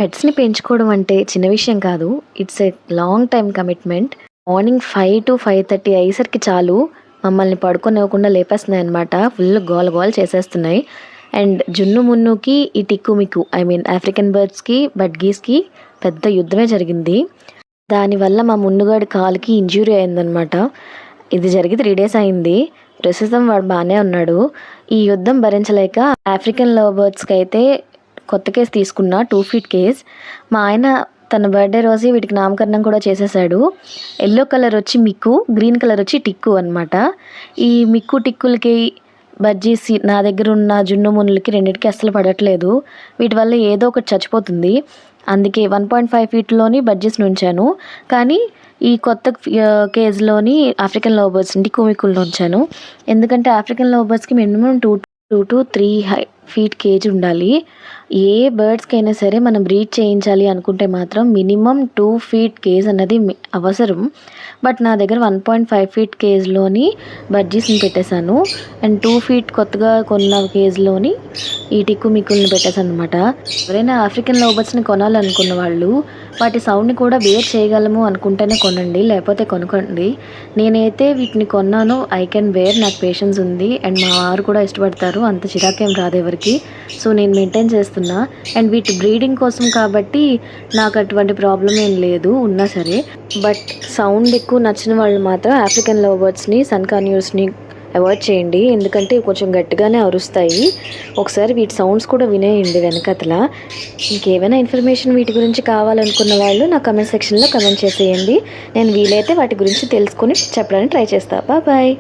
పెట్స్‌ని పెంచుకోవడం అంటే చిన్న విషయం కాదు. It's a long time commitment. Morning 5-5:30 అయ్యేసరికి చాలు మమ్మల్ని పడుకోనివ్వకుండా లేపేస్తున్నాయన్నమాట. ఫుల్ గోల గోల చేసేస్తున్నాయి. అండ్ జున్ను మున్నుకి ఈ టిక్కు మిక్కు ఆఫ్రికన్ బర్డ్స్‌కి, బడ్గీస్‌కి పెద్ద యుద్ధమే జరిగింది. దానివల్ల మా మున్నుగాడి కాలుకి ఇంజ్యూరీ అయిందనమాట. ఇది జరిగి 3 డేస్ అయింది. ప్రస్తుతం వాడు బానే ఉన్నాడు. ఈ యుద్ధం భరించలేక ఆఫ్రికన్ లవ్ బర్డ్స్‌కి అయితే కొత్త కేస్ తీసుకున్నా 2 ఫీట్ కేస్. మా ఆయన తన బర్త్డే రోజే వీటికి నామకరణం కూడా చేసేసాడు. యెల్లో కలర్ వచ్చి మిక్కు, గ్రీన్ కలర్ వచ్చి టిక్కు అనమాట. ఈ మిక్కు టిక్కులకి బజ్జీస్ నా దగ్గర ఉన్న జున్ను మున్నులకి రెండిటికి అస్సలు పడట్లేదు. వీటి వల్ల ఏదో ఒకటి చచ్చిపోతుంది. అందుకే 1.5 ఫీట్‌లోని బడ్జీస్‌ని ఉంచాను. కానీ ఈ కొత్త కేజ్‌లోని ఆఫ్రికన్ లవ్ బర్డ్స్ టిక్కు మిక్కుల్ని ఉంచాను. ఎందుకంటే ఆఫ్రికన్ లవ్ బర్డ్స్‌కి మినిమమ్ 2-3 ఫీట్ కేజ్ ఉండాలి. ఏ బర్డ్స్‌కైనా సరే మనం బ్రీడ్ చేయించాలి అనుకుంటే మాత్రం మినిమమ్ 2 ఫీట్ కేజ్ అన్నది అవసరం. బట్ నా దగ్గర 1.5 ఫీట్ కేజ్‌లోని బడ్జీస్‌ని పెట్టేశాను. అండ్ 2 ఫీట్ కొత్తగా కొన్న కేజ్‌లోని ఈ టిక్కు మిక్కుల్ని పెట్టేశాననమాట. ఎవరైనా ఆఫ్రికన్ లవ్ బర్డ్స్‌ని కొనాలనుకున్న వాళ్ళు వాటి సౌండ్‌ని కూడా బేర్ చేయగలము అనుకుంటేనే కొనండి, లేకపోతే కొనకండి. నేనైతే వీటిని కొన్నాను. ఐ కెన్ బేర్, నాకు పేషెన్స్ ఉంది. అండ్ మా వారు కూడా ఇష్టపడతారు. అంత చిరాకేం రాదు ఎవరికి. సో నేను మెయింటైన్ చేస్తున్నా. అండ్ వీటి బ్రీడింగ్ కోసం కాబట్టి నాకు అటువంటి ప్రాబ్లం ఏం లేదు ఉన్నా సరే. బట్ సౌండ్ ఎక్కువ నచ్చిన వాళ్ళు మాత్రం ఆఫ్రికన్ లవ్ బర్డ్స్‌ని, సన్కాన్యూర్స్‌ని అవాయిడ్ చేయండి. ఎందుకంటే కొంచెం గట్టిగానే అరుస్తాయి. ఒకసారి వీటి సౌండ్స్ కూడా వినేయండి వెనకతల. ఇంకేమైనా ఇన్ఫర్మేషన్ వీటి గురించి కావాలనుకున్న వాళ్ళు నా కమెంట్ సెక్షన్లో కమెంట్ చేసేయండి. నేను వీలైతే వాటి గురించి తెలుసుకొని చెప్పడానికి ట్రై చేస్తాను. బాయ్.